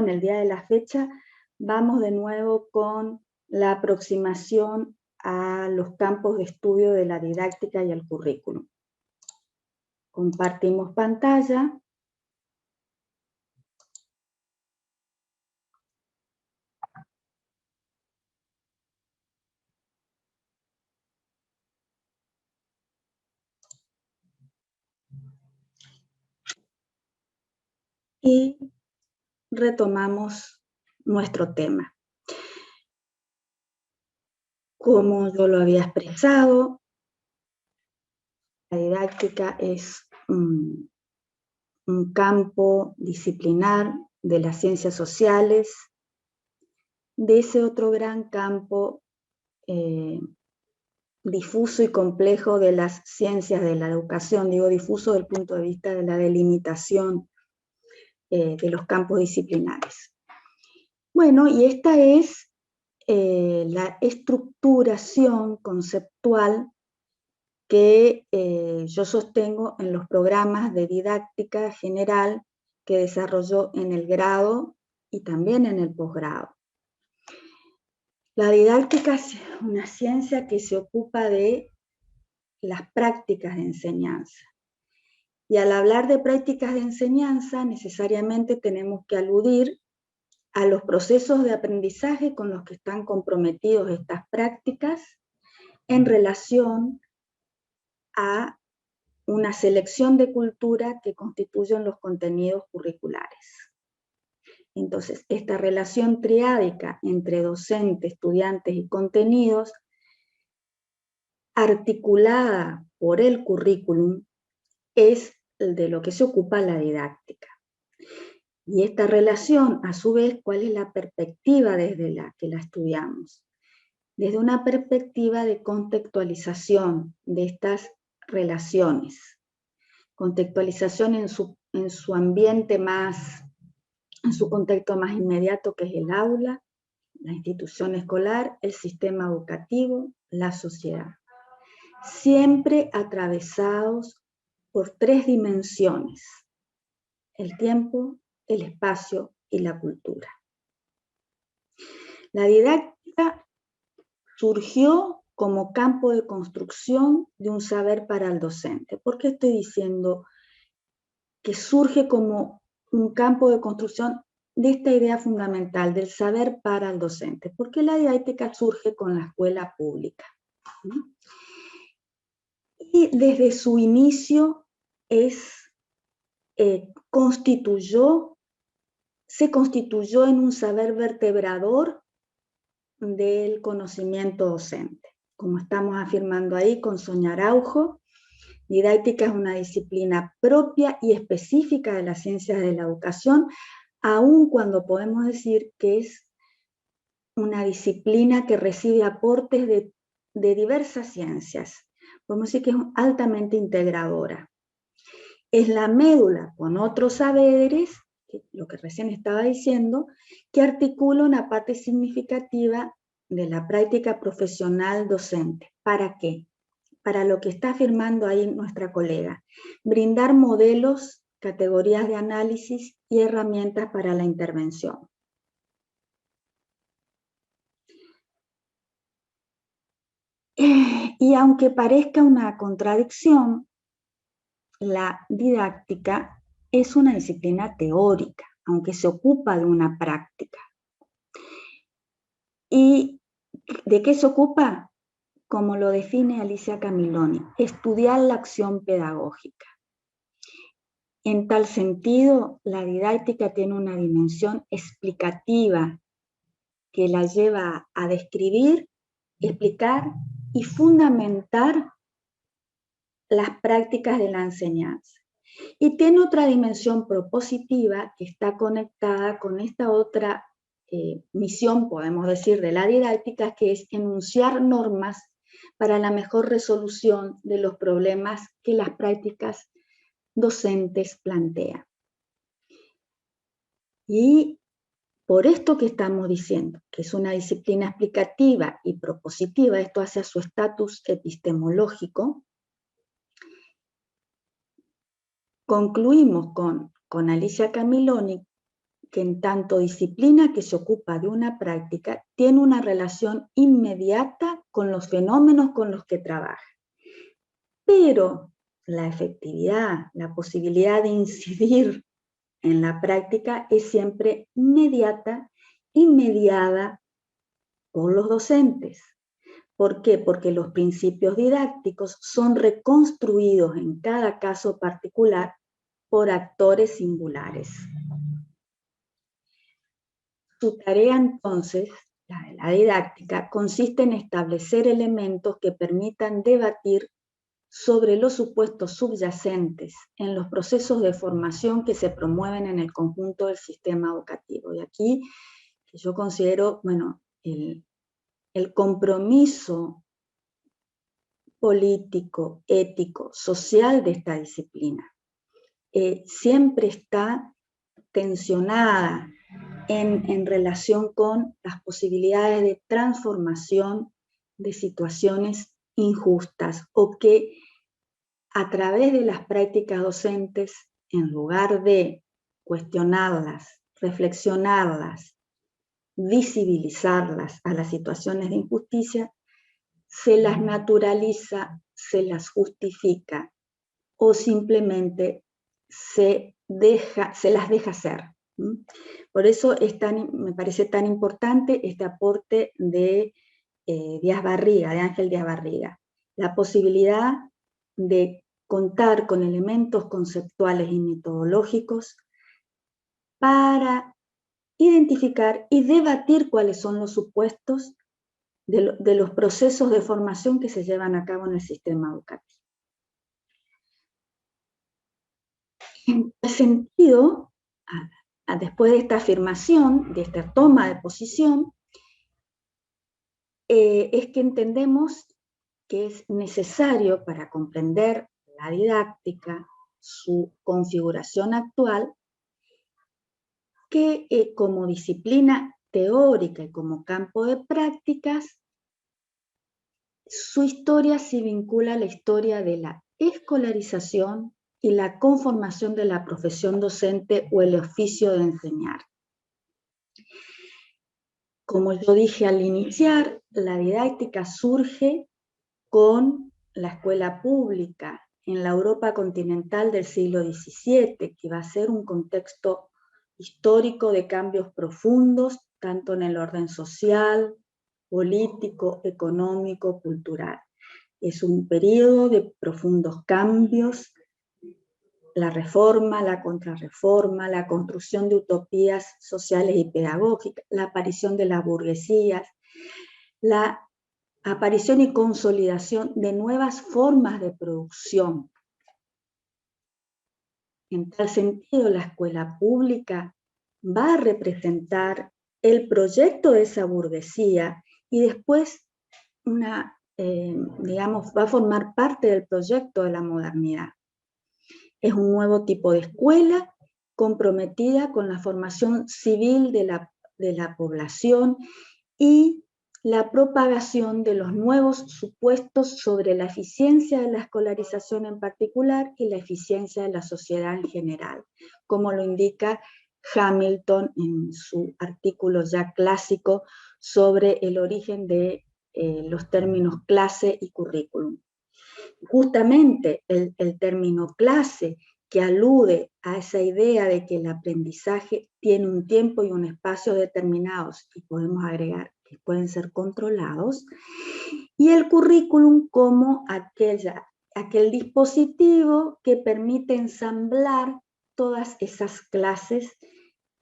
en el día de la fecha, vamos de nuevo con la aproximación a los campos de estudio de la didáctica y el currículum. Compartimos pantalla. Y retomamos nuestro tema. Como yo lo había expresado, la didáctica es un campo disciplinar de las ciencias sociales, de ese otro gran campo difuso y complejo de las ciencias de la educación. Digo difuso desde el punto de vista de la delimitación de los campos disciplinares. Bueno, y esta es la estructuración conceptual que yo sostengo en los programas de didáctica general que desarrolló en el grado y también en el posgrado. La didáctica es una ciencia que se ocupa de las prácticas de enseñanza. Y al hablar de prácticas de enseñanza, necesariamente tenemos que aludir a los procesos de aprendizaje con los que están comprometidos estas prácticas en relación a una selección de cultura que constituyen los contenidos curriculares. Entonces, esta relación triádica entre docente, estudiantes y contenidos, articulada por el currículum, es de lo que se ocupa la didáctica. Y esta relación, a su vez, ¿cuál es la perspectiva desde la que la estudiamos? Desde una perspectiva de contextualización de estas relaciones. Contextualización en su ambiente más, en su contexto más inmediato, que es el aula, la institución escolar, el sistema educativo, la sociedad. Siempre atravesados por tres dimensiones: el tiempo, el espacio y la cultura. La didáctica surgió como campo de construcción de un saber para el docente. ¿Por qué estoy diciendo que surge como un campo de construcción de esta idea fundamental del saber para el docente? Porque la didáctica surge con la escuela pública. Y desde su inicio se constituyó en un saber vertebrador del conocimiento docente. Como estamos afirmando ahí con Sonia Araujo, didáctica es una disciplina propia y específica de las ciencias de la educación, aun cuando podemos decir que es una disciplina que recibe aportes de diversas ciencias. Podemos decir que es altamente integradora. Es la médula con otros saberes, lo que recién estaba diciendo, que articula una parte significativa de la práctica profesional docente. ¿Para qué? Para lo que está afirmando ahí nuestra colega: brindar modelos, categorías de análisis y herramientas para la intervención. Y aunque parezca una contradicción, la didáctica es una disciplina teórica, aunque se ocupa de una práctica. ¿Y de qué se ocupa? Como lo define Alicia Camiloni: estudiar la acción pedagógica. En tal sentido, la didáctica tiene una dimensión explicativa que la lleva a describir, explicar y fundamentar las prácticas de la enseñanza. Y tiene otra dimensión propositiva que está conectada con esta otra misión, podemos decir, de la didáctica, que es enunciar normas para la mejor resolución de los problemas que las prácticas docentes plantean. Y por esto que estamos diciendo, que es una disciplina explicativa y propositiva, esto hace a su estatus epistemológico, concluimos con Alicia Camiloni que en tanto disciplina que se ocupa de una práctica, tiene una relación inmediata con los fenómenos con los que trabaja. Pero la efectividad, la posibilidad de incidir en la práctica es siempre inmediata y mediada por los docentes. ¿Por qué? Porque los principios didácticos son reconstruidos en cada caso particular por actores singulares. Su tarea entonces, la de la didáctica, consiste en establecer elementos que permitan debatir sobre los supuestos subyacentes en los procesos de formación que se promueven en el conjunto del sistema educativo. Y aquí yo considero, bueno, el compromiso político, ético, social de esta disciplina. Siempre está tensionada en relación con las posibilidades de transformación de situaciones injustas o que a través de las prácticas docentes, en lugar de cuestionarlas, reflexionarlas, visibilizarlas a las situaciones de injusticia, se las naturaliza, se las justifica o simplemente se las deja ser. Por eso me parece tan importante este aporte de Díaz Barriga, de Ángel Díaz Barriga, la posibilidad de contar con elementos conceptuales y metodológicos para identificar y debatir cuáles son los supuestos de los procesos de formación que se llevan a cabo en el sistema educativo. En ese sentido, después de esta afirmación, de esta toma de posición, es que entendemos que es necesario para comprender la didáctica, su configuración actual, que como disciplina teórica y como campo de prácticas, su historia se vincula a la historia de la escolarización y la conformación de la profesión docente o el oficio de enseñar. Como yo dije al iniciar, la didáctica surge con la escuela pública en la Europa continental del siglo XVII, que va a ser un contexto histórico de cambios profundos, tanto en el orden social, político, económico, cultural. Es un periodo de profundos cambios, la reforma, la contrarreforma, la construcción de utopías sociales y pedagógicas, la aparición de las burguesías, la aparición y consolidación de nuevas formas de producción. En tal sentido, la escuela pública va a representar el proyecto de esa burguesía y después va a formar parte del proyecto de la modernidad. Es un nuevo tipo de escuela comprometida con la formación civil de la población y la propagación de los nuevos supuestos sobre la eficiencia de la escolarización en particular y la eficiencia de la sociedad en general, como lo indica Hamilton en su artículo ya clásico sobre el origen de los términos clase y currículum. Justamente el término clase, que alude a esa idea de que el aprendizaje tiene un tiempo y un espacio determinados, y podemos agregar que pueden ser controlados, y el currículum como aquel dispositivo que permite ensamblar todas esas clases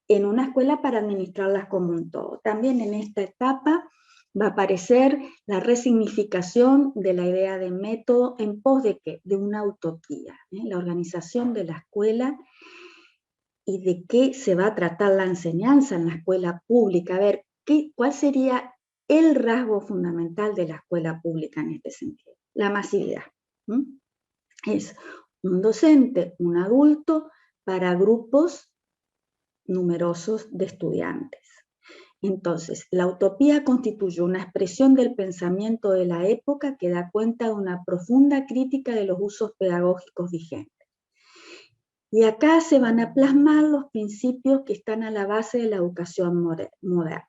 en una escuela para administrarlas como un todo. También en esta etapa va a aparecer la resignificación de la idea de método en pos de ¿qué? De una utopía, la organización de la escuela y de qué se va a tratar la enseñanza en la escuela pública. A ver, ¿cuál sería el rasgo fundamental de la escuela pública en este sentido? La masividad. Es un docente, un adulto, para grupos numerosos de estudiantes. Entonces, la utopía constituye una expresión del pensamiento de la época que da cuenta de una profunda crítica de los usos pedagógicos vigentes. Y acá se van a plasmar los principios que están a la base de la educación moderna.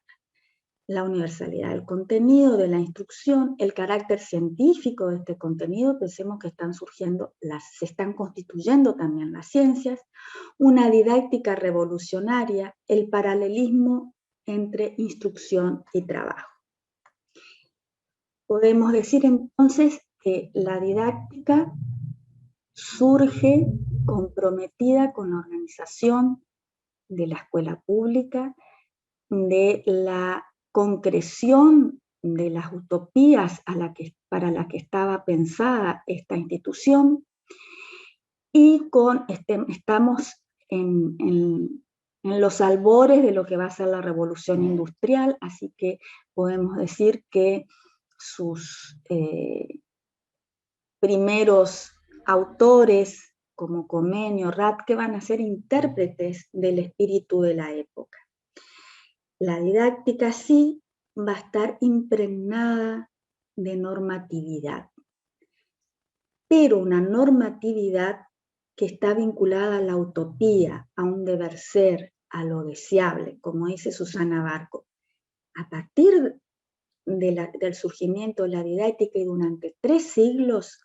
La universalidad del contenido, de la instrucción, el carácter científico de este contenido, pensemos que se están constituyendo también las ciencias, una didáctica revolucionaria, el paralelismo entre instrucción y trabajo. Podemos decir entonces que la didáctica surge comprometida con la organización de la escuela pública, de la concreción de las utopías para la que estaba pensada esta institución, y estamos en los albores de lo que va a ser la revolución industrial, así que podemos decir que sus primeros autores, como Comenio, Ratke, van a ser intérpretes del espíritu de la época. La didáctica sí va a estar impregnada de normatividad, pero una normatividad que está vinculada a la utopía, a un deber ser, a lo deseable, como dice Susana Barco. A partir del surgimiento de la didáctica y durante 3 siglos,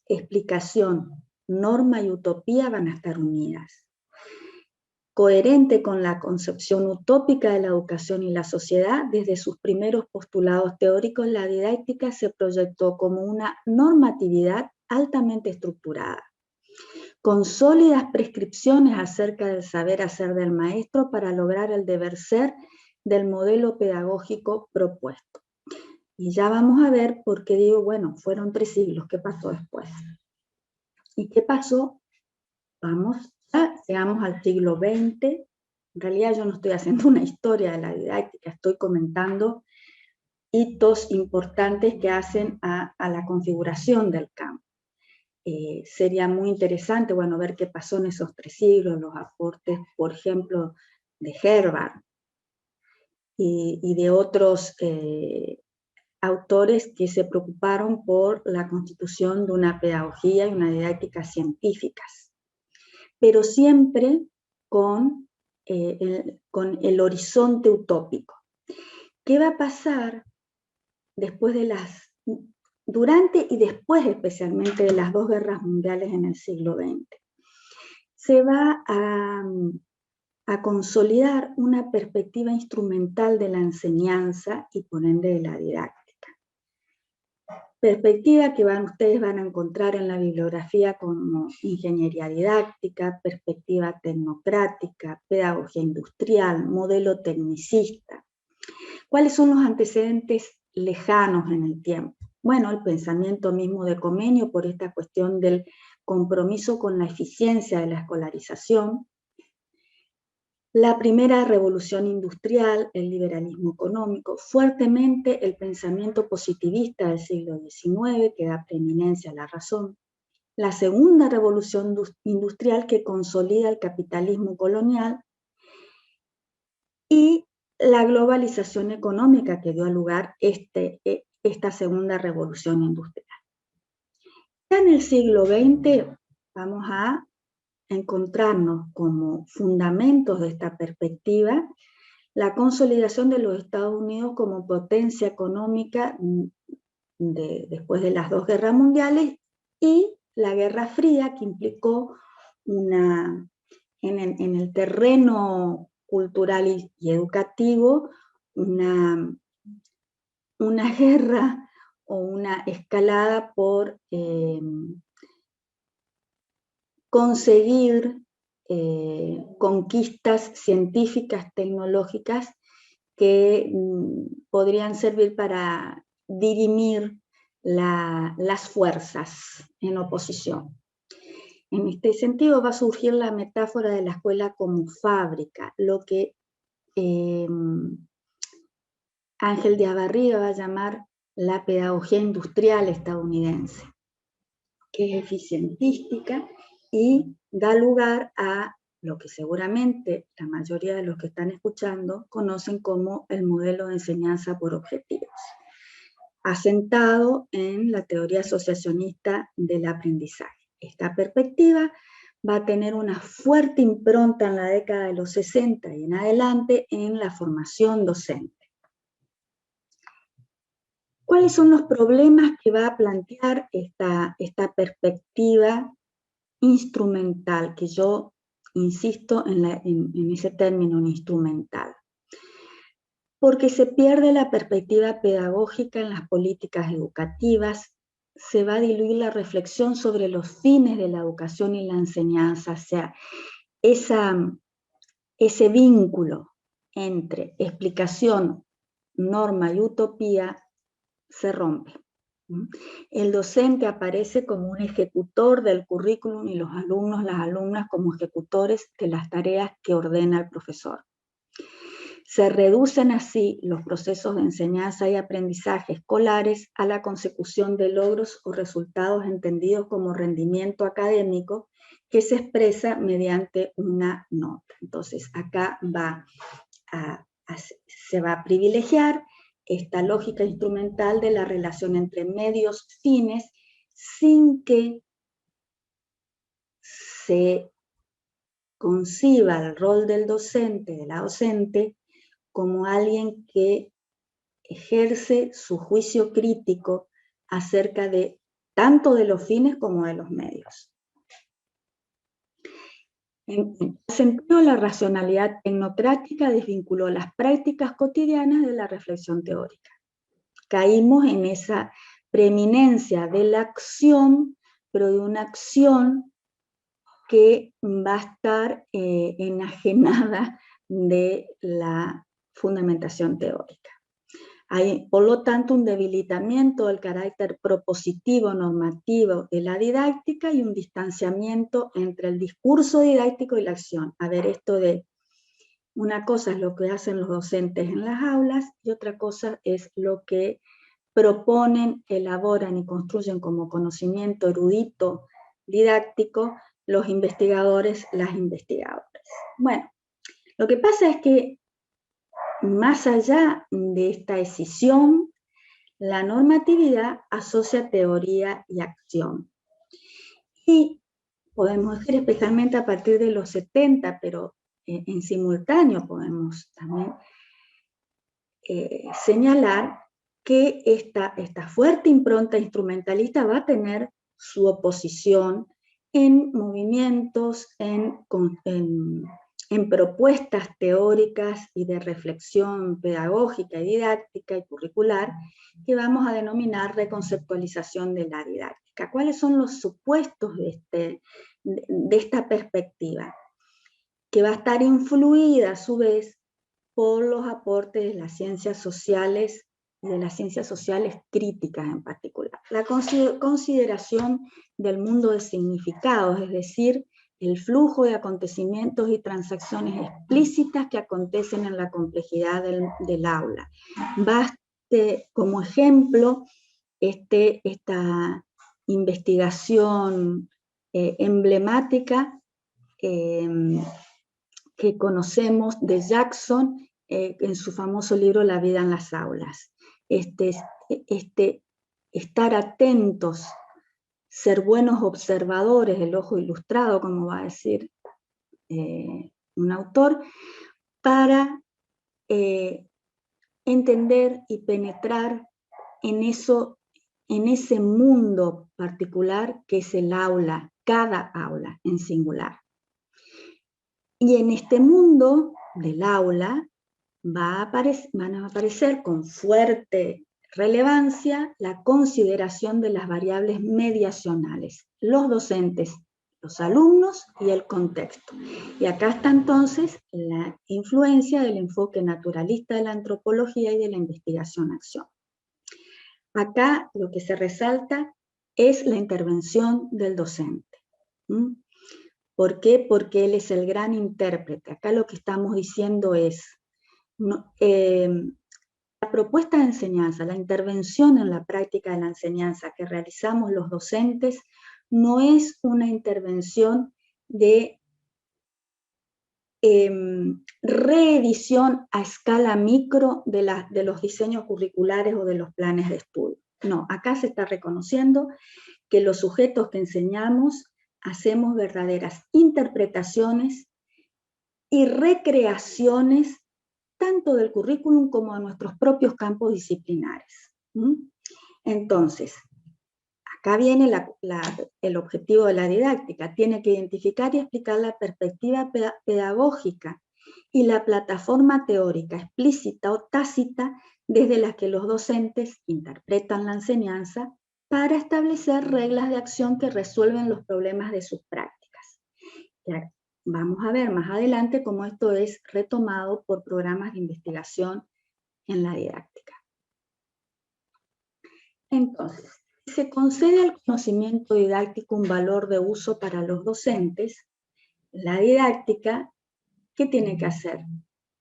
explicación, norma y utopía van a estar unidas. Coherente con la concepción utópica de la educación y la sociedad, desde sus primeros postulados teóricos, la didáctica se proyectó como una normatividad altamente estructurada, con sólidas prescripciones acerca del saber hacer del maestro para lograr el deber ser del modelo pedagógico propuesto. Y ya vamos a ver por qué digo, bueno, fueron 3 siglos, ¿qué pasó después? ¿Y qué pasó? Llegamos al siglo XX. En realidad yo no estoy haciendo una historia de la didáctica, estoy comentando hitos importantes que hacen a la configuración del campo. Sería muy interesante, bueno, ver qué pasó en esos 3 siglos, los aportes, por ejemplo, de Herbart y de otros autores que se preocuparon por la constitución de una pedagogía y una didáctica científicas, pero siempre con el horizonte utópico. ¿Qué va a pasar después durante y después especialmente de las 2 guerras mundiales en el siglo XX? Se va a consolidar una perspectiva instrumental de la enseñanza y por ende de la didáctica. Perspectiva que ustedes van a encontrar en la bibliografía como ingeniería didáctica, perspectiva tecnocrática, pedagogía industrial, modelo tecnicista. ¿Cuáles son los antecedentes lejanos en el tiempo? Bueno, el pensamiento mismo de Comenio por esta cuestión del compromiso con la eficiencia de la escolarización, la primera revolución industrial, el liberalismo económico, fuertemente el pensamiento positivista del siglo XIX, que da preeminencia a la razón, la segunda revolución industrial que consolida el capitalismo colonial y la globalización económica que dio lugar a esta segunda revolución industrial. Ya en el siglo XX vamos a encontrarnos como fundamentos de esta perspectiva la consolidación de los Estados Unidos como potencia económica después de las 2 guerras mundiales y la Guerra Fría, que implicó en el terreno cultural y educativo una guerra o una escalada por conseguir conquistas científicas, tecnológicas que podrían servir para dirimir las fuerzas en oposición. En este sentido va a surgir la metáfora de la escuela como fábrica, lo que Ángel de Abarriga va a llamar la pedagogía industrial estadounidense, que es eficientística y da lugar a lo que seguramente la mayoría de los que están escuchando conocen como el modelo de enseñanza por objetivos, asentado en la teoría asociacionista del aprendizaje. Esta perspectiva va a tener una fuerte impronta en la década de los 60 y en adelante en la formación docente. ¿Cuáles son los problemas que va a plantear esta perspectiva instrumental, que yo insisto en ese término instrumental? Porque se pierde la perspectiva pedagógica en las políticas educativas, se va a diluir la reflexión sobre los fines de la educación y la enseñanza, o sea, ese vínculo entre explicación, norma y utopía se rompe. El docente aparece como un ejecutor del currículum y los alumnos, las alumnas como ejecutores de las tareas que ordena el profesor. Se reducen así los procesos de enseñanza y aprendizaje escolares a la consecución de logros o resultados entendidos como rendimiento académico que se expresa mediante una nota. Entonces acá se va a privilegiar esta lógica instrumental de la relación entre medios-fines sin que se conciba el rol del docente, de la docente, como alguien que ejerce su juicio crítico acerca de tanto de los fines como de los medios. En el sentido, la racionalidad tecnocrática desvinculó las prácticas cotidianas de la reflexión teórica. Caímos en esa preeminencia de la acción, pero de una acción que va a estar enajenada de la fundamentación teórica. Hay, por lo tanto, un debilitamiento del carácter propositivo, normativo de la didáctica y un distanciamiento entre el discurso didáctico y la acción. A ver, esto de una cosa es lo que hacen los docentes en las aulas y otra cosa es lo que proponen, elaboran y construyen como conocimiento erudito didáctico los investigadores, las investigadoras. Bueno, lo que pasa es que más allá de esta escisión, la normatividad asocia teoría y acción. Y podemos decir, especialmente a partir de los 70, pero en simultáneo podemos también señalar que esta fuerte impronta instrumentalista va a tener su oposición en movimientos, en propuestas teóricas y de reflexión pedagógica y didáctica y curricular que vamos a denominar reconceptualización de la didáctica. ¿Cuáles son los supuestos de esta perspectiva? Que va a estar influida a su vez por los aportes de las ciencias sociales y de las ciencias sociales críticas en particular. La consideración del mundo de significados, es decir, el flujo de acontecimientos y transacciones explícitas que acontecen en la complejidad del aula. Baste como ejemplo esta investigación emblemática que conocemos de Jackson en su famoso libro La vida en las aulas. Estar atentos, ser buenos observadores, el ojo ilustrado, como va a decir un autor, para entender y penetrar en ese mundo particular que es el aula, cada aula en singular. Y en este mundo del aula van a aparecer con fuerte relevancia la consideración de las variables mediacionales, los docentes, los alumnos y el contexto. Y acá está entonces la influencia del enfoque naturalista de la antropología y de la investigación-acción. Acá lo que se resalta es la intervención del docente. ¿Por qué? Porque él es el gran intérprete. Acá lo que estamos diciendo es, la propuesta de enseñanza, la intervención en la práctica de la enseñanza que realizamos los docentes no es una intervención de reedición a escala micro de los diseños curriculares o de los planes de estudio. No, acá se está reconociendo que los sujetos que enseñamos hacemos verdaderas interpretaciones y recreaciones tanto del currículum como de nuestros propios campos disciplinares. Entonces, acá viene el objetivo de la didáctica. Tiene que identificar y explicar la perspectiva pedagógica y la plataforma teórica explícita o tácita desde la que los docentes interpretan la enseñanza para establecer reglas de acción que resuelven los problemas de sus prácticas. Ya vamos a ver más adelante cómo esto es retomado por programas de investigación en la didáctica. Entonces, si se concede al conocimiento didáctico un valor de uso para los docentes, la didáctica, ¿qué tiene que hacer?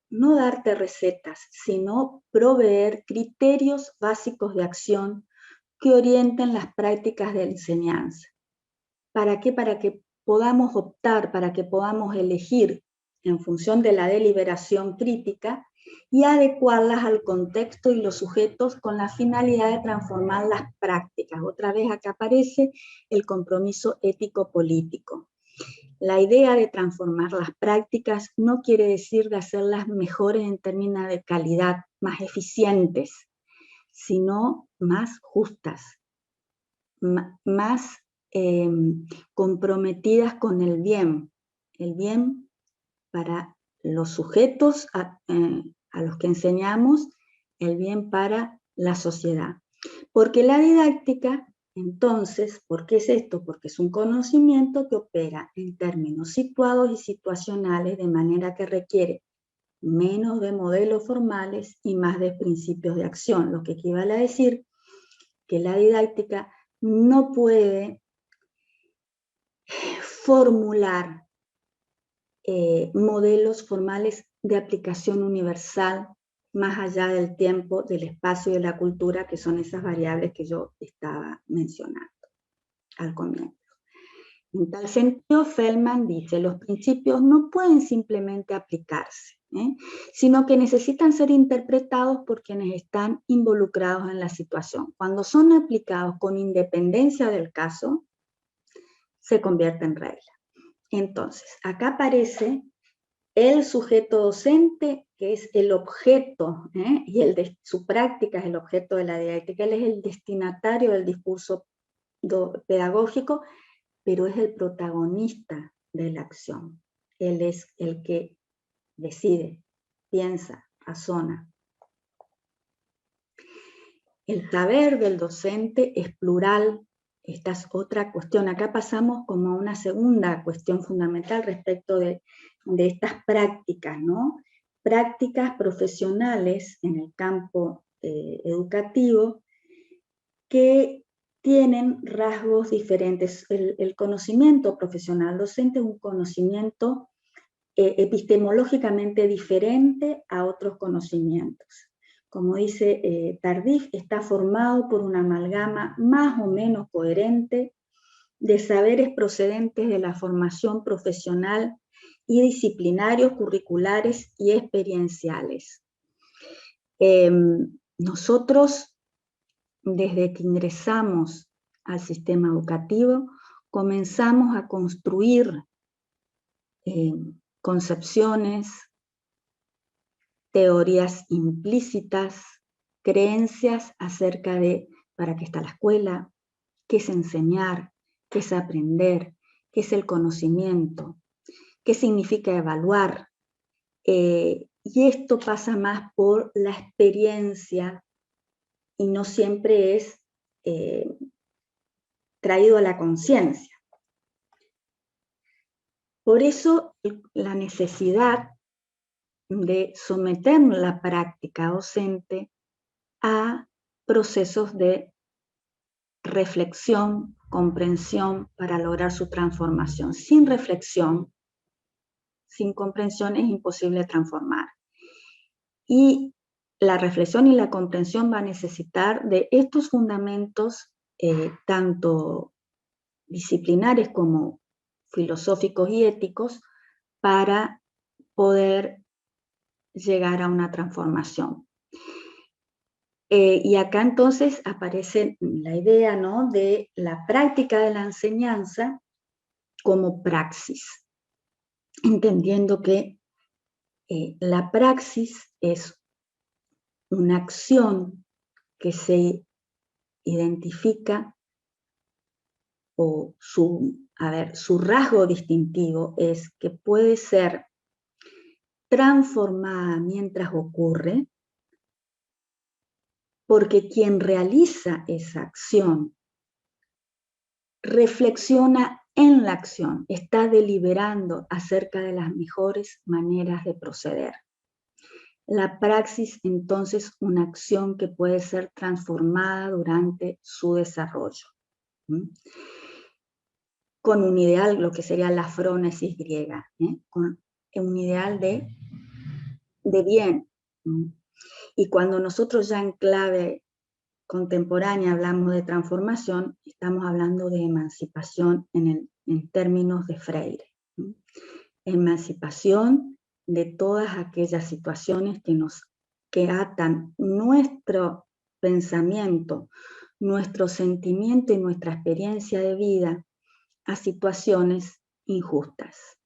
No darte recetas, sino proveer criterios básicos de acción que orienten las prácticas de enseñanza. ¿Para qué? Para que podamos optar, para que podamos elegir en función de la deliberación crítica y adecuarlas al contexto y los sujetos con la finalidad de transformar las prácticas. Otra vez acá aparece el compromiso ético-político. La idea de transformar las prácticas no quiere decir de hacerlas mejores en términos de calidad, más eficientes, sino más justas, más comprometidas con el bien para los sujetos a los que enseñamos, el bien para la sociedad. Porque la didáctica, entonces, ¿por qué es esto? Porque es un conocimiento que opera en términos situados y situacionales, de manera que requiere menos de modelos formales y más de principios de acción, lo que equivale a decir que la didáctica no puede formular modelos formales de aplicación universal más allá del tiempo, del espacio y de la cultura, que son esas variables que yo estaba mencionando al comienzo. En tal sentido, Feldman dice, los principios no pueden simplemente aplicarse, sino que necesitan ser interpretados por quienes están involucrados en la situación. Cuando son aplicados con independencia del caso, se convierte en regla. Entonces, acá aparece el sujeto docente, que es el objeto, y el de su práctica es el objeto de la didáctica. Él es el destinatario del discurso pedagógico, pero es el protagonista de la acción. Él es el que decide, piensa, razona. El saber del docente es plural. Esta es otra cuestión. Acá pasamos como a una segunda cuestión fundamental respecto de estas prácticas, ¿no? Prácticas profesionales en el campo educativo que tienen rasgos diferentes. El conocimiento profesional docente es un conocimiento epistemológicamente diferente a otros conocimientos. Como dice Tardif, está formado por una amalgama más o menos coherente de saberes procedentes de la formación profesional y disciplinarios, curriculares y experienciales. Nosotros, desde que ingresamos al sistema educativo, comenzamos a construir concepciones, teorías implícitas, creencias acerca de para qué está la escuela, qué es enseñar, qué es aprender, qué es el conocimiento, qué significa evaluar. Y esto pasa más por la experiencia y no siempre es traído a la conciencia. Por eso la necesidad de someter la práctica docente a procesos de reflexión, comprensión para lograr su transformación. Sin reflexión, sin comprensión es imposible transformar. Y la reflexión y la comprensión va a necesitar de estos fundamentos, tanto disciplinares como filosóficos y éticos, para poder llegar a una transformación. Y acá entonces aparece la idea, ¿no?, de la práctica de la enseñanza como praxis, entendiendo que la praxis es una acción que se identifica, o su rasgo distintivo es que puede ser transformada mientras ocurre, porque quien realiza esa acción reflexiona en la acción, está deliberando acerca de las mejores maneras de proceder. La praxis, entonces, una acción que puede ser transformada durante su desarrollo. Con un ideal, lo que sería la frónesis griega, con un ideal de bien. Y cuando nosotros ya en clave contemporánea hablamos de transformación, estamos hablando de emancipación en términos de Freire. Emancipación de todas aquellas situaciones que atan nuestro pensamiento, nuestro sentimiento y nuestra experiencia de vida a situaciones injustas.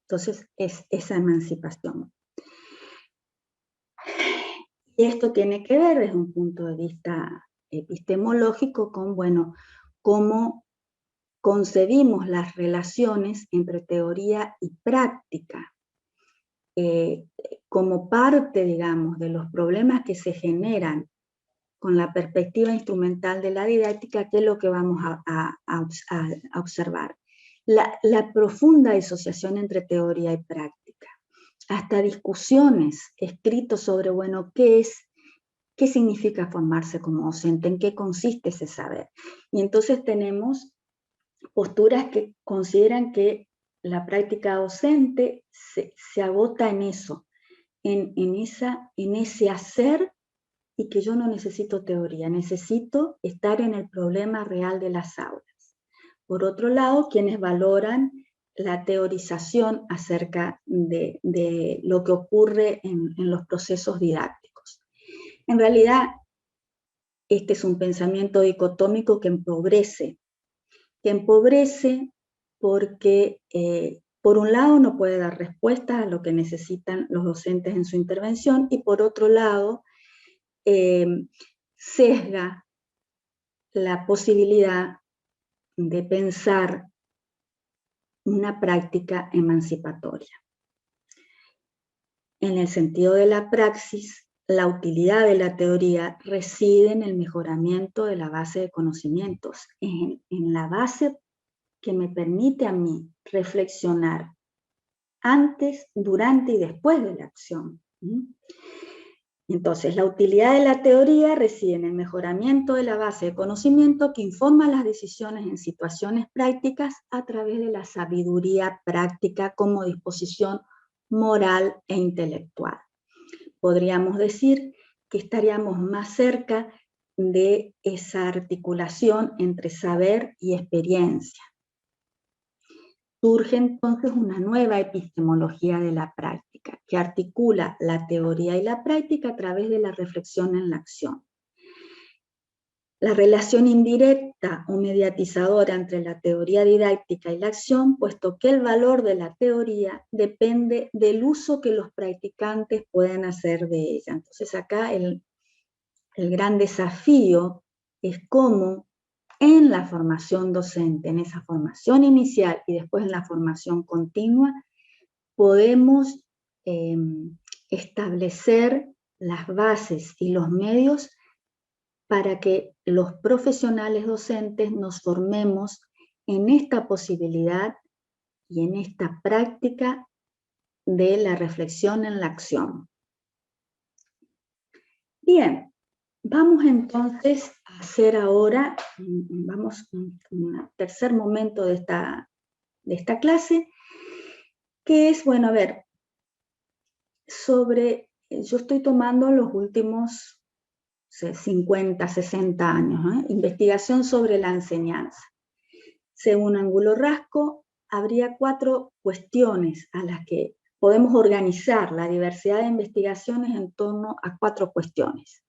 Entonces es esa emancipación. Y esto tiene que ver desde un punto de vista epistemológico con, bueno, cómo concebimos las relaciones entre teoría y práctica, como parte, digamos, de los problemas que se generan con la perspectiva instrumental de la didáctica, que es lo que vamos a observar. La profunda disociación entre teoría y práctica. Hasta discusiones, escritos sobre, bueno, ¿qué significa formarse como docente? ¿En qué consiste ese saber? Y entonces tenemos posturas que consideran que la práctica docente se agota en eso, en ese hacer, y que yo no necesito teoría, necesito estar en el problema real de las aulas. Por otro lado, quienes valoran la teorización acerca de lo que ocurre en los procesos didácticos. En realidad, este es un pensamiento dicotómico que empobrece porque, por un lado, no puede dar respuesta a lo que necesitan los docentes en su intervención, y por otro lado, sesga la posibilidad de pensar una práctica emancipatoria. En el sentido de la praxis, la utilidad de la teoría reside en el mejoramiento de la base de conocimientos, en la base que me permite a mí reflexionar antes, durante y después de la acción. Entonces, la utilidad de la teoría reside en el mejoramiento de la base de conocimiento que informa las decisiones en situaciones prácticas a través de la sabiduría práctica como disposición moral e intelectual. Podríamos decir que estaríamos más cerca de esa articulación entre saber y experiencia. Surge entonces una nueva epistemología de la práctica, que articula la teoría y la práctica a través de la reflexión en la acción. La relación indirecta o mediatizadora entre la teoría didáctica y la acción, puesto que el valor de la teoría depende del uso que los practicantes puedan hacer de ella. Entonces acá el gran desafío es cómo en la formación docente, en esa formación inicial y después en la formación continua, podemos establecer las bases y los medios para que los profesionales docentes nos formemos en esta posibilidad y en esta práctica de la reflexión en la acción. Bien. Vamos entonces a hacer ahora, vamos a un tercer momento de esta clase, que es, bueno, a ver, yo estoy tomando los últimos 50, 60 años, investigación sobre la enseñanza. Según Angulo Rasco, habría 4 cuestiones a las que podemos organizar la diversidad de investigaciones en torno a 4 cuestiones.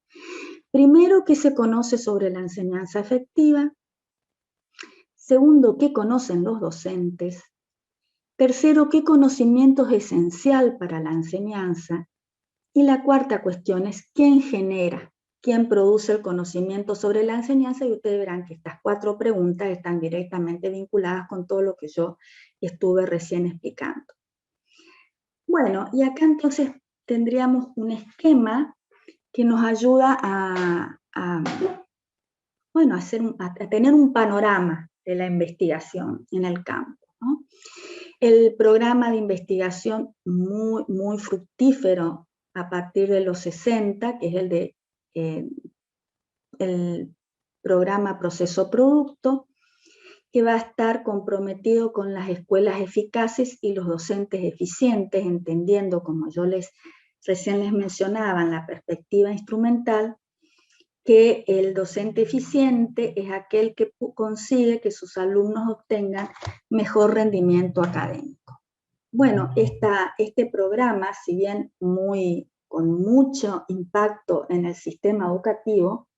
Primero, ¿qué se conoce sobre la enseñanza efectiva? Segundo, ¿qué conocen los docentes? Tercero, ¿qué conocimiento es esencial para la enseñanza? Y la cuarta cuestión es, ¿quién genera? ¿Quién produce el conocimiento sobre la enseñanza? Y ustedes verán que estas 4 preguntas están directamente vinculadas con todo lo que yo estuve recién explicando. Bueno, y acá entonces tendríamos un esquema que nos ayuda a tener un panorama de la investigación en el campo, ¿no? El programa de investigación muy fructífero a partir de los 60, que es el programa Proceso-Producto, que va a estar comprometido con las escuelas eficaces y los docentes eficientes, entendiendo, como yo recién les mencionaba, en la perspectiva instrumental, que el docente eficiente es aquel que consigue que sus alumnos obtengan mejor rendimiento académico. Bueno, este programa, si bien con mucho impacto en el sistema educativo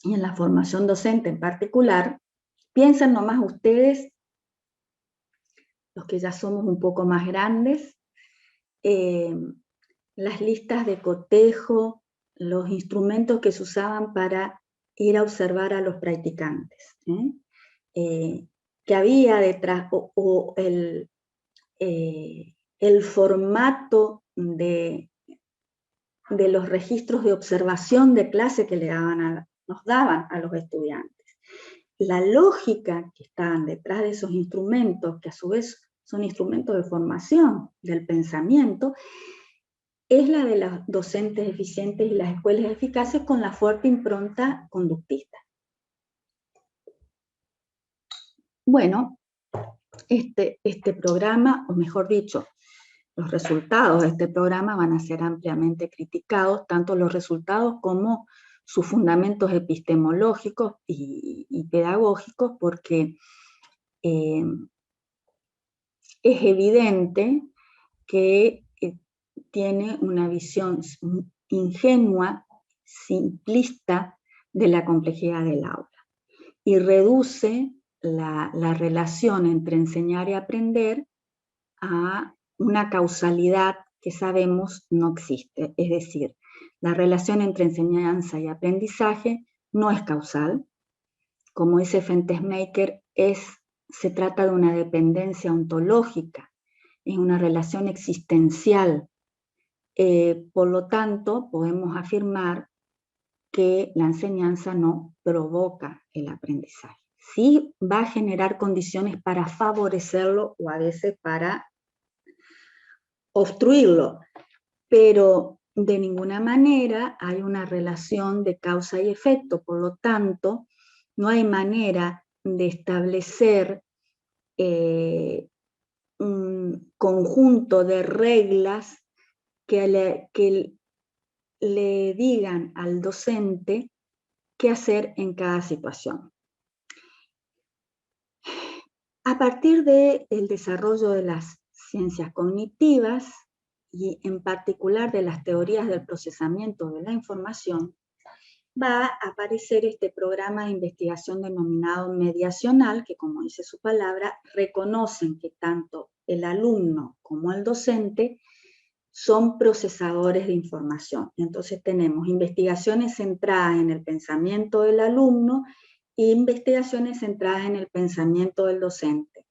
y en la formación docente en particular, piensen nomás ustedes, los que ya somos un poco más grandes, las listas de cotejo, los instrumentos que se usaban para ir a observar a los practicantes, que había detrás, o el formato de los registros de observación de clase que nos daban a los estudiantes. La lógica que estaban detrás de esos instrumentos, que a su vez son instrumentos de formación del pensamiento, es la de los docentes eficientes y las escuelas eficaces con la fuerte impronta conductista. Bueno, este programa, o mejor dicho, los resultados de este programa van a ser ampliamente criticados, tanto los resultados como sus fundamentos epistemológicos y pedagógicos, porque es evidente que tiene una visión ingenua, simplista de la complejidad del aula y reduce la relación entre enseñar y aprender a una causalidad que sabemos no existe. Es decir, la relación entre enseñanza y aprendizaje no es causal. Como dice Fentesmaker, se trata de una dependencia ontológica, es una relación existencial. Por lo tanto, podemos afirmar que la enseñanza no provoca el aprendizaje. Sí va a generar condiciones para favorecerlo o a veces para obstruirlo, pero de ninguna manera hay una relación de causa y efecto. Por lo tanto, no hay manera de establecer un conjunto de reglas que le digan al docente qué hacer en cada situación. A partir del desarrollo de las ciencias cognitivas y en particular de las teorías del procesamiento de la información, va a aparecer este programa de investigación denominado mediacional, que como dice su palabra, reconocen que tanto el alumno como el docente son procesadores de información. Entonces tenemos investigaciones centradas en el pensamiento del alumno e investigaciones centradas en el pensamiento del docente.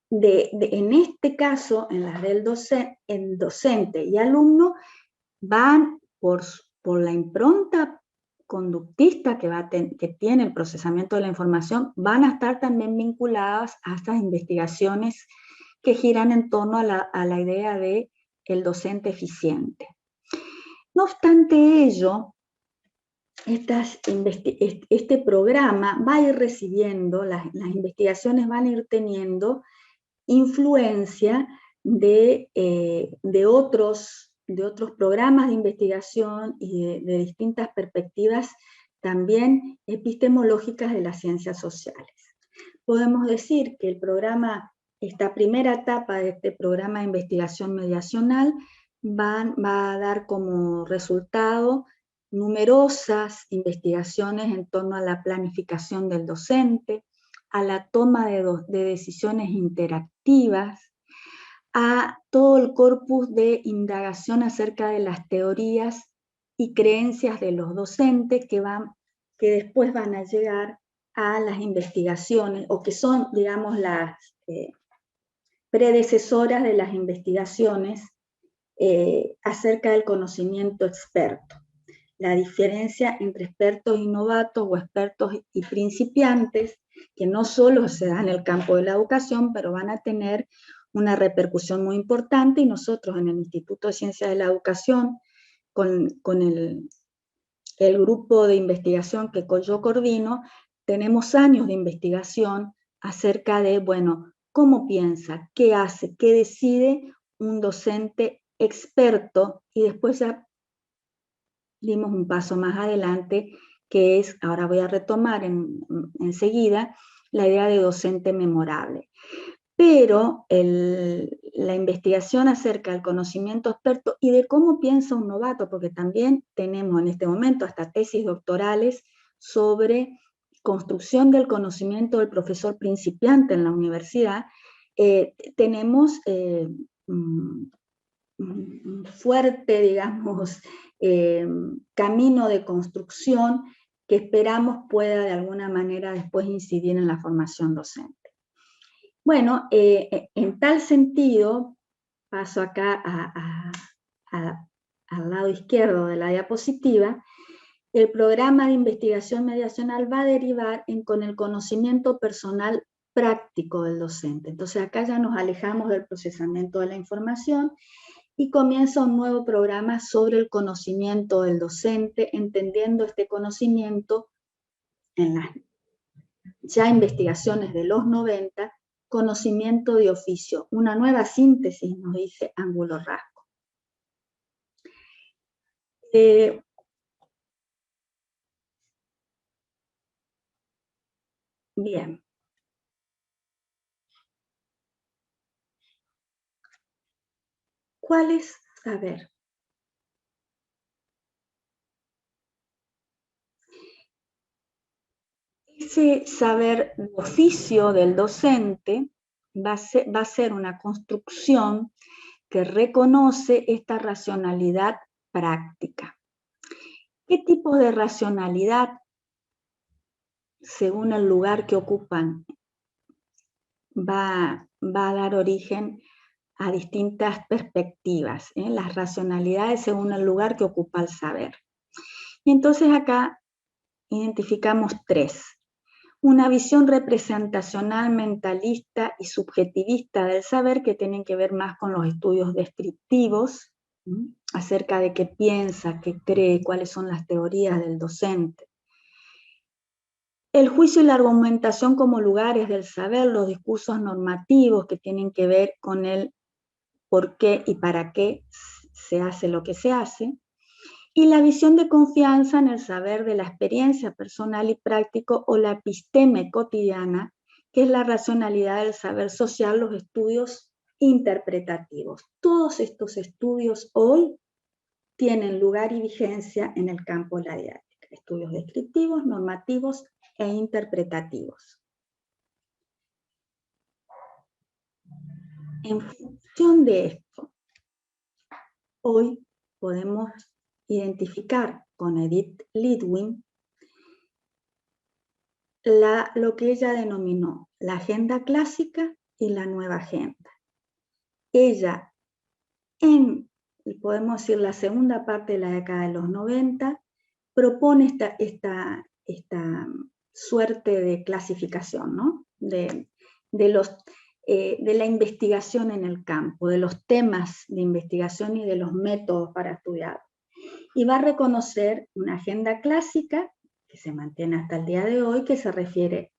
En este caso, en las del docente y alumno, van por la impronta conductista que tiene el procesamiento de la información, van a estar también vinculadas a estas investigaciones que giran en torno a la idea de el docente eficiente. No obstante ello, este programa va a ir recibiendo, las investigaciones van a ir teniendo influencia de otros programas de investigación y de distintas perspectivas también epistemológicas de las ciencias sociales. Podemos decir que esta primera etapa de este programa de investigación mediacional va a dar como resultado numerosas investigaciones en torno a la planificación del docente, a la toma de decisiones interactivas, a todo el corpus de indagación acerca de las teorías y creencias de los docentes que después van a llegar a las investigaciones, o que son, digamos, las predecesoras de las investigaciones acerca del conocimiento experto. La diferencia entre expertos y novatos, o expertos y principiantes, que no solo se da en el campo de la educación, pero van a tener una repercusión muy importante, y nosotros en el Instituto de Ciencias de la Educación, con el grupo de investigación que yo coordino, tenemos años de investigación acerca de, bueno, cómo piensa, qué hace, qué decide un docente experto, y después ya dimos un paso más adelante, que es, ahora voy a retomar enseguida, la idea de docente memorable. Pero la investigación acerca del conocimiento experto y de cómo piensa un novato, porque también tenemos en este momento hasta tesis doctorales sobre construcción del conocimiento del profesor principiante en la universidad, tenemos un fuerte, digamos, camino de construcción que esperamos pueda de alguna manera después incidir en la formación docente. Bueno, en tal sentido, paso acá al lado izquierdo de la diapositiva, el programa de investigación mediacional va a derivar con el conocimiento personal práctico del docente. Entonces acá ya nos alejamos del procesamiento de la información y comienza un nuevo programa sobre el conocimiento del docente, entendiendo este conocimiento en las ya investigaciones de los 90, conocimiento de oficio, una nueva síntesis, nos dice Ángulo Rasco. Bien. ¿Cuál es? A ver. Ese saber de oficio del docente va a ser una construcción que reconoce esta racionalidad práctica. ¿Qué tipo de racionalidad, según el lugar que ocupan, va a dar origen a distintas perspectivas, las racionalidades según el lugar que ocupa el saber? Y entonces acá identificamos tres. Una visión representacional, mentalista y subjetivista del saber, que tienen que ver más con los estudios descriptivos, acerca de qué piensa, qué cree, cuáles son las teorías del docente. El juicio y la argumentación como lugares del saber, los discursos normativos que tienen que ver con el por qué y para qué se hace lo que se hace. Y la visión de confianza en el saber de la experiencia personal y práctico, o la episteme cotidiana, que es la racionalidad del saber social, los estudios interpretativos. Todos estos estudios hoy tienen lugar y vigencia en el campo de la didáctica. Estudios descriptivos, normativos e interpretativos. En función de esto, hoy podemos identificar con Edith Litwin lo que ella denominó la agenda clásica y la nueva agenda. Ella, podemos decir, la segunda parte de la década de los 90, propone esta suerte de clasificación, ¿no? de la investigación en el campo, de los temas de investigación y de los métodos para estudiar. Y va a reconocer una agenda clásica que se mantiene hasta el día de hoy, que se refiere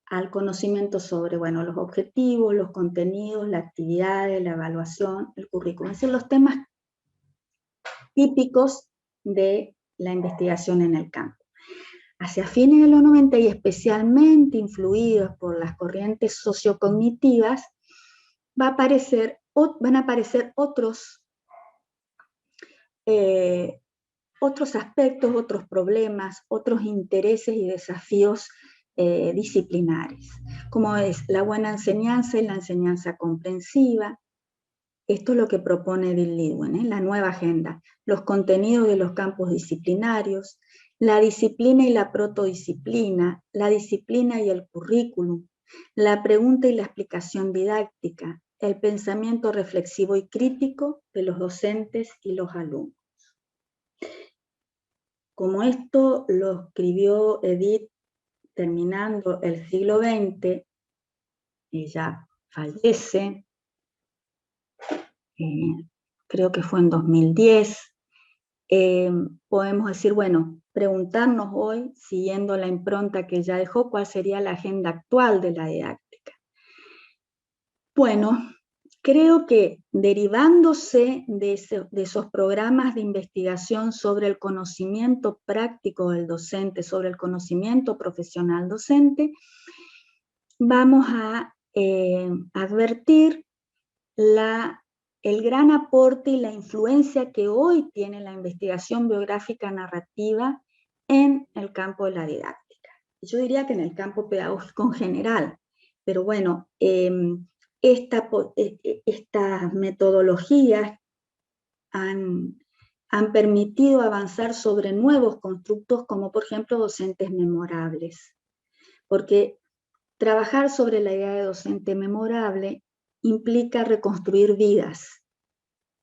al conocimiento sobre, bueno, los objetivos, los contenidos, las actividades, la evaluación, el currículum, es decir, los temas típicos de la investigación en el campo. Hacia fines de los 90, y especialmente influidos por las corrientes sociocognitivas, van a aparecer otros otros aspectos, otros problemas, otros intereses y desafíos disciplinares, como es la buena enseñanza y la enseñanza comprensiva. Esto es lo que propone Bill Lidwin, la nueva agenda, los contenidos de los campos disciplinarios, la disciplina y la protodisciplina, la disciplina y el currículum, la pregunta y la explicación didáctica, el pensamiento reflexivo y crítico de los docentes y los alumnos. Como esto lo escribió Edith terminando el siglo XX, ella fallece, creo que fue en 2010, podemos decir, bueno, preguntarnos hoy, siguiendo la impronta que ella dejó, cuál sería la agenda actual de la didáctica. Bueno, creo que derivándose de esos programas de investigación sobre el conocimiento práctico del docente, sobre el conocimiento profesional docente, vamos a advertir el gran aporte y la influencia que hoy tiene la investigación biográfica narrativa en el campo de la didáctica. Yo diría que en el campo pedagógico en general, pero bueno, estas metodologías han permitido avanzar sobre nuevos constructos como por ejemplo docentes memorables, porque trabajar sobre la idea de docente memorable implica reconstruir vidas,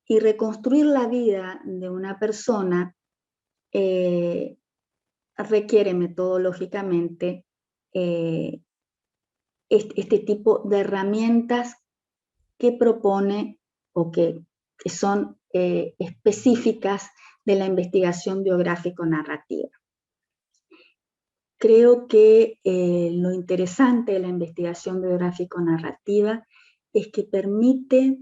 y reconstruir la vida de una persona requiere metodológicamente este tipo de herramientas que propone o que son específicas de la investigación biográfico-narrativa. Creo que lo interesante de la investigación biográfico-narrativa es que permite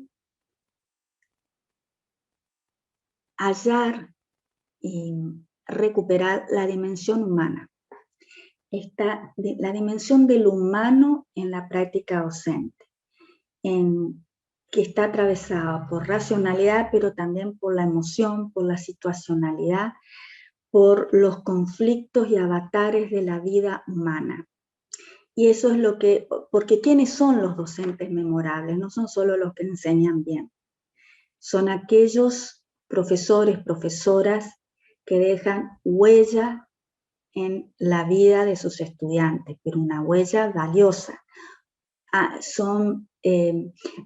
hallar y recuperar la dimensión humana, la dimensión de lo humano en la práctica docente, que está atravesada por racionalidad, pero también por la emoción, por la situacionalidad, por los conflictos y avatares de la vida humana. Y eso es porque ¿quiénes son los docentes memorables? No son solo los que enseñan bien, son aquellos profesores, profesoras que dejan huella en la vida de sus estudiantes, pero una huella valiosa.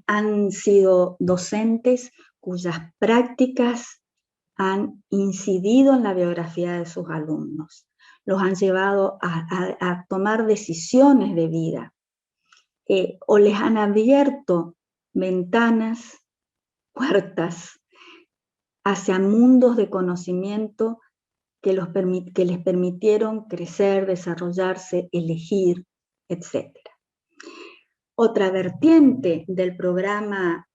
Han sido docentes cuyas prácticas han incidido en la biografía de sus alumnos, los han llevado a tomar decisiones de vida, o les han abierto ventanas, puertas hacia mundos de conocimiento que les permitieron crecer, desarrollarse, elegir, etc. Otra vertiente del programa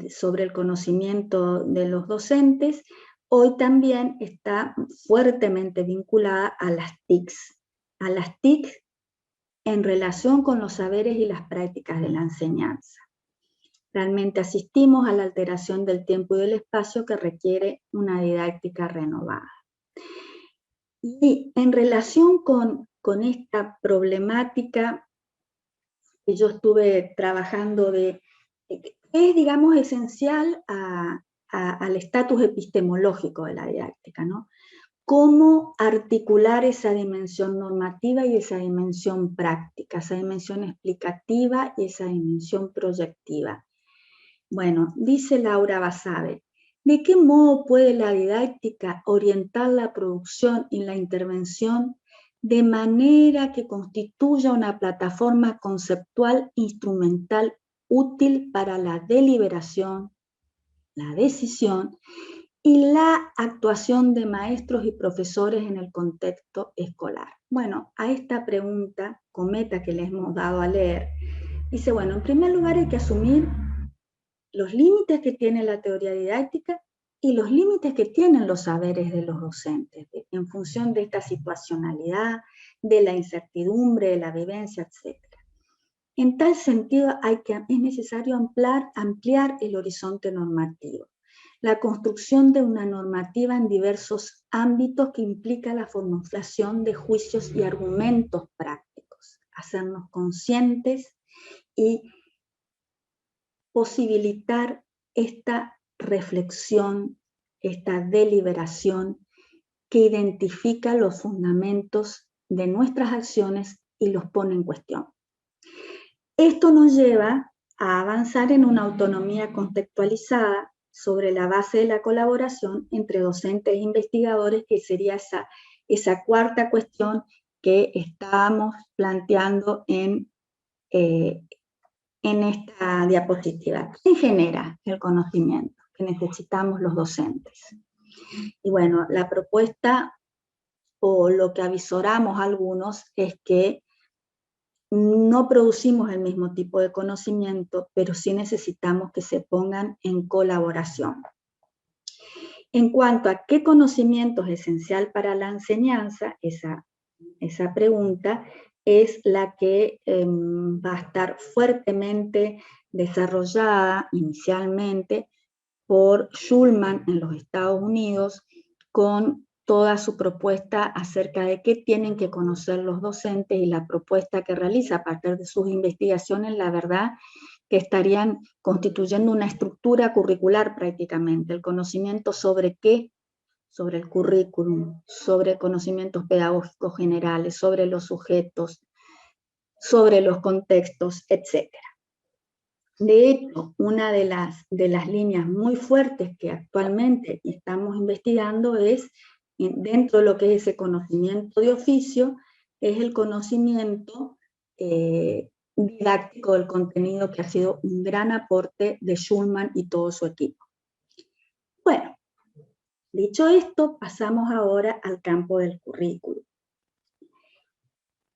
sobre el conocimiento de los docentes hoy también está fuertemente vinculada a las TIC en relación con los saberes y las prácticas de la enseñanza. Realmente asistimos a la alteración del tiempo y del espacio que requiere una didáctica renovada. Y en relación con esta problemática que yo estuve trabajando es, digamos, esencial al estatus epistemológico de la didáctica, ¿no? Cómo articular esa dimensión normativa y esa dimensión práctica, esa dimensión explicativa y esa dimensión proyectiva. Bueno, dice Laura Basabe, ¿de qué modo puede la didáctica orientar la producción y la intervención de manera que constituya una plataforma conceptual instrumental útil para la deliberación, la decisión y la actuación de maestros y profesores en el contexto escolar? Bueno, a esta pregunta, cometa que les hemos dado a leer, dice, bueno, en primer lugar hay que asumir los límites que tiene la teoría didáctica y los límites que tienen los saberes de los docentes, en función de esta situacionalidad, de la incertidumbre, de la vivencia, etc. En tal sentido, es necesario ampliar el horizonte normativo. la construcción de una normativa en diversos ámbitos que implica la formulación de juicios y argumentos prácticos, hacernos conscientes y posibilitar esta reflexión, esta deliberación que identifica los fundamentos de nuestras acciones y los pone en cuestión. Esto nos lleva a avanzar en una autonomía contextualizada sobre la base de la colaboración entre docentes e investigadores, que sería esa cuarta cuestión que estábamos planteando en esta diapositiva. ¿Quién genera el conocimiento que necesitamos los docentes? Y bueno, la propuesta o lo que avisoramos algunos es que no producimos el mismo tipo de conocimiento, pero sí necesitamos que se pongan en colaboración. En cuanto a qué conocimiento es esencial para la enseñanza, esa pregunta es la que va a estar fuertemente desarrollada inicialmente por Schulman en los Estados Unidos, con toda su propuesta acerca de qué tienen que conocer los docentes y la propuesta que realiza a partir de sus investigaciones, la verdad que estarían constituyendo una estructura curricular prácticamente, el conocimiento sobre qué, sobre el currículum, sobre conocimientos pedagógicos generales, sobre los sujetos, sobre los contextos, etc. De hecho, una de las líneas muy fuertes que actualmente estamos investigando es, dentro de lo que es ese conocimiento de oficio, es el conocimiento didáctico del contenido, que ha sido un gran aporte de Schulman y todo su equipo. Bueno, dicho esto, pasamos ahora al campo del currículum.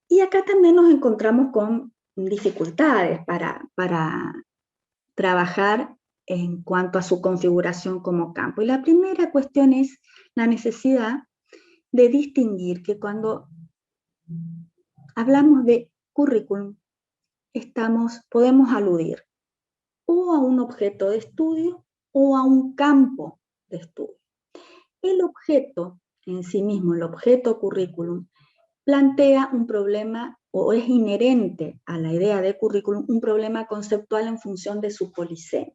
Y acá también nos encontramos con dificultades para trabajar en cuanto a su configuración como campo. Y la primera cuestión es la necesidad de distinguir que cuando hablamos de currículum, podemos aludir o a un objeto de estudio o a un campo de estudio. El objeto en sí mismo, el objeto currículum, plantea un problema, o es inherente a la idea de currículum, un problema conceptual en función de su polisemia.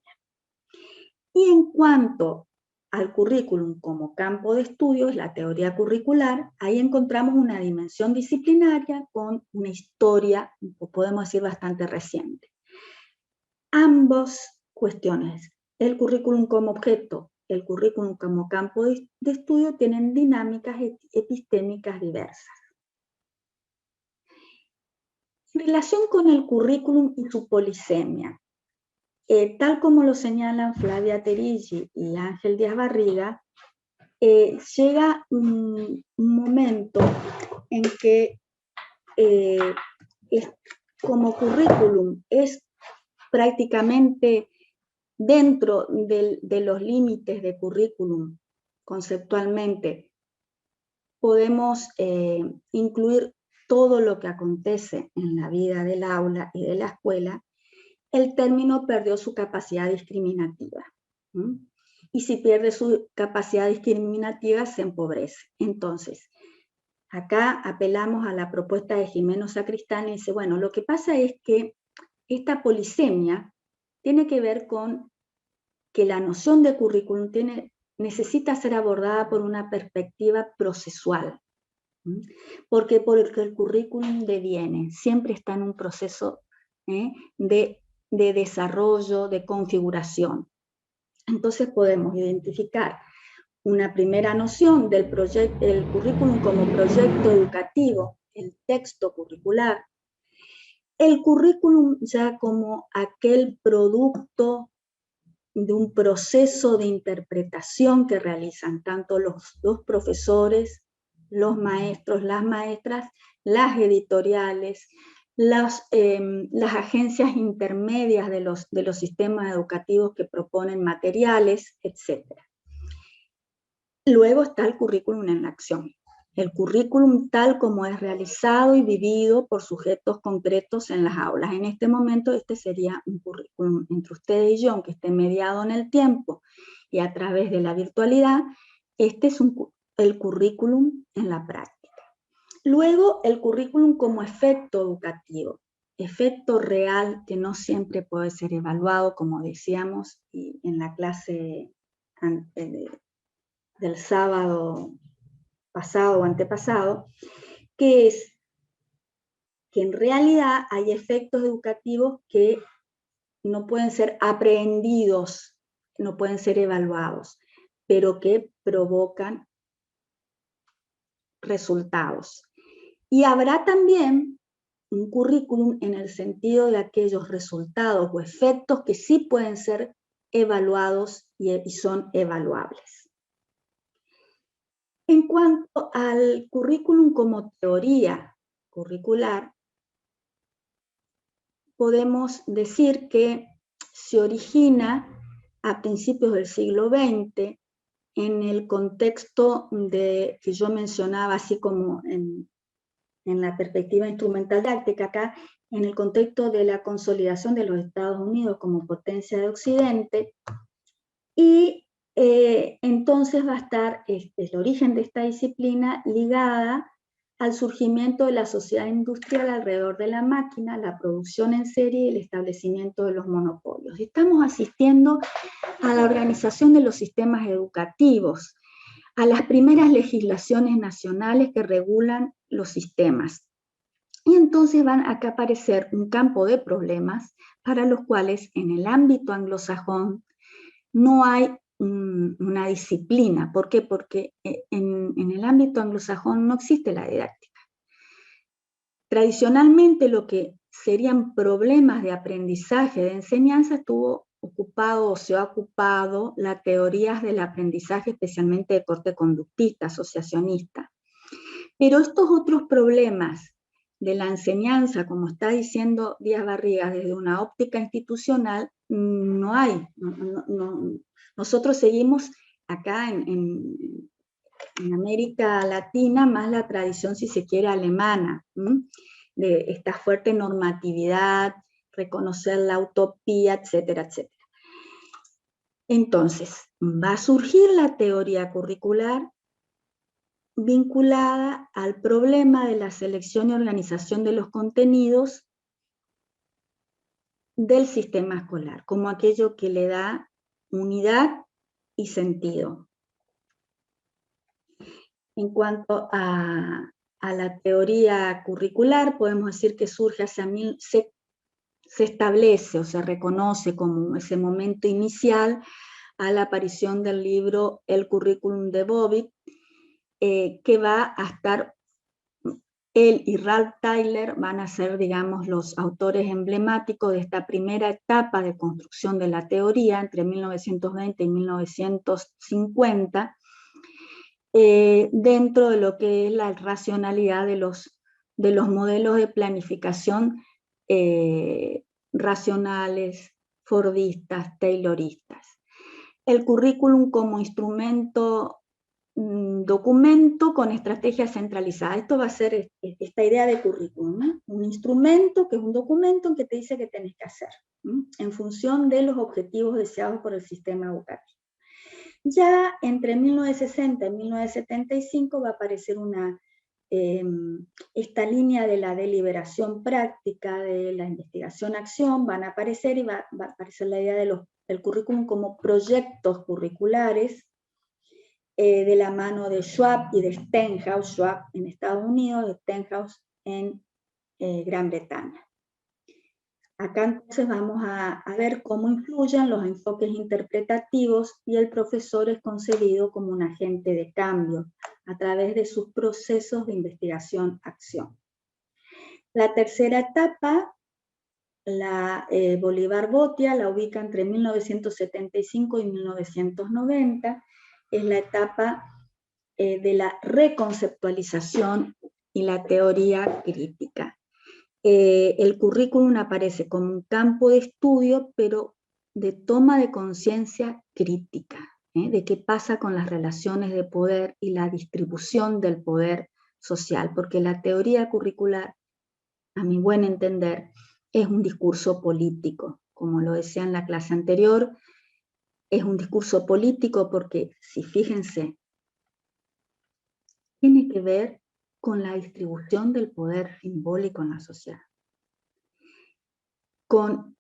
Y en cuanto al currículum como campo de estudio, es la teoría curricular, ahí encontramos una dimensión disciplinaria con una historia, podemos decir, bastante reciente. Ambas cuestiones, el currículum como objeto, el currículum como campo de estudio, tienen dinámicas epistémicas diversas. En relación con el currículum y su polisemia, tal como lo señalan Flavia Terigi y Ángel Díaz Barriga, llega un momento en que como currículum es prácticamente dentro de los límites de currículum conceptualmente, podemos incluir todo lo que acontece en la vida del aula y de la escuela. El término perdió su capacidad discriminativa. Y si pierde su capacidad discriminativa, se empobrece. Entonces, acá apelamos a la propuesta de Jimeno Sacristán y dice, bueno, lo que pasa es que esta polisemia tiene que ver con que la noción de currículum necesita ser abordada por una perspectiva procesual. Porque el currículum deviene, siempre está en un proceso de desarrollo, de configuración. Entonces podemos identificar una primera noción del currículum como proyecto educativo, el texto curricular, el currículum ya como aquel producto de un proceso de interpretación que realizan tanto los profesores, los maestros, las maestras, las editoriales, las agencias intermedias de los sistemas educativos que proponen materiales, etc. Luego está el currículum en acción. El currículum tal como es realizado y vivido por sujetos concretos en las aulas. En este momento este sería un currículum entre ustedes y yo, que esté mediado en el tiempo y a través de la virtualidad. Este es el currículum en la práctica. Luego, el currículum como efecto educativo, efecto real que no siempre puede ser evaluado, como decíamos en la clase del sábado pasado o antepasado, que es que en realidad hay efectos educativos que no pueden ser aprehendidos, no pueden ser evaluados, pero que provocan resultados. Y habrá también un currículum en el sentido de aquellos resultados o efectos que sí pueden ser evaluados y son evaluables. En cuanto al currículum como teoría curricular, podemos decir que se origina a principios del siglo XX en el contexto que yo mencionaba, así como en la perspectiva instrumental didáctica acá, en el contexto de la consolidación de los Estados Unidos como potencia de Occidente, y entonces va a estar el origen de esta disciplina ligada al surgimiento de la sociedad industrial alrededor de la máquina, la producción en serie y el establecimiento de los monopolios. Estamos asistiendo a la organización de los sistemas educativos, a las primeras legislaciones nacionales que regulan los sistemas. Y entonces van a aparecer un campo de problemas para los cuales en el ámbito anglosajón no hay una disciplina. ¿Por qué? Porque en el ámbito anglosajón no existe la didáctica. Tradicionalmente lo que serían problemas de aprendizaje, de enseñanza, estuvo ocupado o se ha ocupado las teorías del aprendizaje, especialmente de corte conductista, asociacionista. Pero estos otros problemas de la enseñanza, como está diciendo Díaz Barrigas, desde una óptica institucional, no hay. Nosotros seguimos acá en América Latina más la tradición, si se quiere, alemana, de esta fuerte normatividad, reconocer la utopía, etcétera, etcétera. Entonces, va a surgir la teoría curricular vinculada al problema de la selección y organización de los contenidos del sistema escolar, como aquello que le da unidad y sentido. En cuanto a la teoría curricular, podemos decir que surge se establece o se reconoce como ese momento inicial a la aparición del libro El Currículum de Bobbitt, que va a estar, él y Ralph Tyler van a ser, digamos, los autores emblemáticos de esta primera etapa de construcción de la teoría entre 1920 y 1950, dentro de lo que es la racionalidad de los modelos de planificación racionales, fordistas, tayloristas. El currículum como instrumento, documento con estrategia centralizada. Esto va a ser esta idea de currículum, ¿no? Un instrumento que es un documento que te dice qué tenés que hacer, en función de los objetivos deseados por el sistema educativo. Ya entre 1960 y 1975 va a aparecer esta línea de la deliberación práctica, de la investigación-acción, van a aparecer y va a aparecer la idea del currículum como proyectos curriculares, de la mano de Schwab y de Stenhouse, Schwab en Estados Unidos, de Stenhouse en Gran Bretaña. Acá entonces vamos a ver cómo influyen los enfoques interpretativos y el profesor es concebido como un agente de cambio a través de sus procesos de investigación-acción. La tercera etapa, la Bolívar-Botia, la ubica entre 1975 y 1990, es la etapa de la reconceptualización y la teoría crítica. El currículum aparece como un campo de estudio, pero de toma de conciencia crítica, de qué pasa con las relaciones de poder y la distribución del poder social, porque la teoría curricular, a mi buen entender, es un discurso político, como lo decía en la clase anterior, es un discurso político porque, si fíjense, tiene que ver con la distribución del poder simbólico en la sociedad, con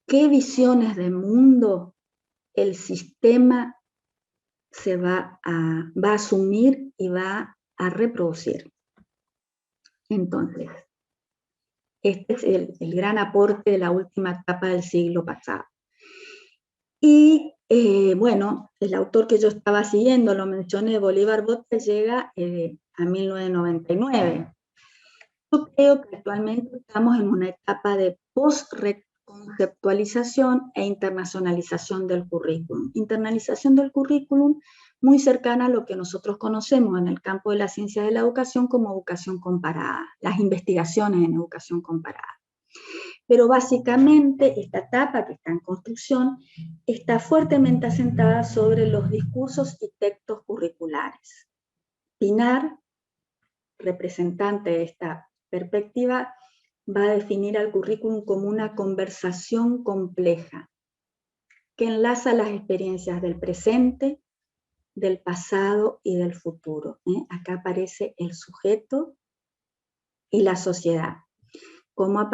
qué visiones de mundo el sistema se va a asumir y va a reproducir. Entonces, este es el gran aporte de la última etapa del siglo pasado. Y bueno, el autor que yo estaba siguiendo, lo mencioné, Bolívar Botes, llega a 1999. Yo creo que actualmente estamos en una etapa de post-reconceptualización e internacionalización del currículum. Internalización del currículum muy cercana a lo que nosotros conocemos en el campo de la ciencia de la educación como educación comparada, las investigaciones en educación comparada. Pero básicamente esta etapa que está en construcción está fuertemente asentada sobre los discursos y textos curriculares. Pinar, representante de esta perspectiva, va a definir al currículum como una conversación compleja que enlaza las experiencias del presente, del pasado y del futuro. Acá aparece el sujeto y la sociedad, como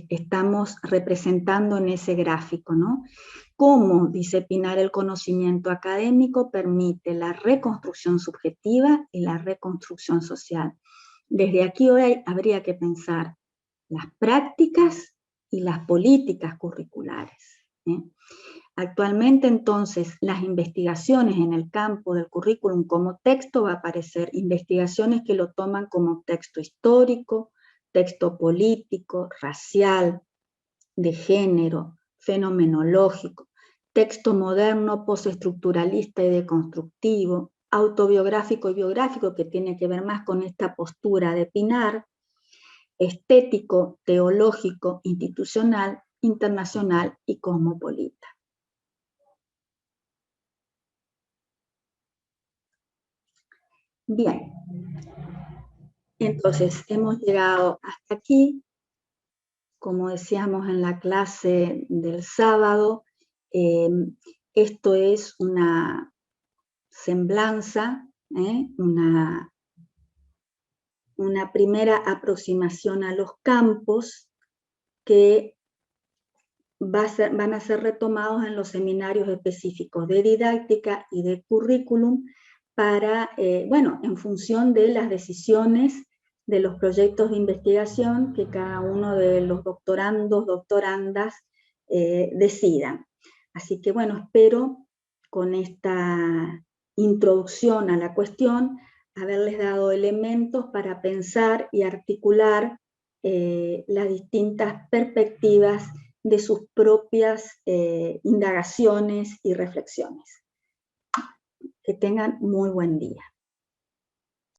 estamos representando en ese gráfico, ¿no? Cómo, dice Pinar, el conocimiento académico permite la reconstrucción subjetiva y la reconstrucción social. Desde aquí hoy habría que pensar las prácticas y las políticas curriculares. Actualmente, entonces, las investigaciones en el campo del currículum como texto va a aparecer investigaciones que lo toman como texto histórico, texto político, racial, de género, fenomenológico, texto moderno, postestructuralista y deconstructivo, autobiográfico y biográfico, que tiene que ver más con esta postura de Pinar, estético, teológico, institucional, internacional y cosmopolita. Bien, entonces hemos llegado hasta aquí. Como decíamos en la clase del sábado, esto es una semblanza, una primera aproximación a los campos que van a ser retomados en los seminarios específicos de didáctica y de currículum para, bueno, en función de las decisiones de los proyectos de investigación que cada uno de los doctorandos, doctorandas decidan. Así que, bueno, espero con esta introducción a la cuestión haberles dado elementos para pensar y articular las distintas perspectivas de sus propias indagaciones y reflexiones. Que tengan muy buen día.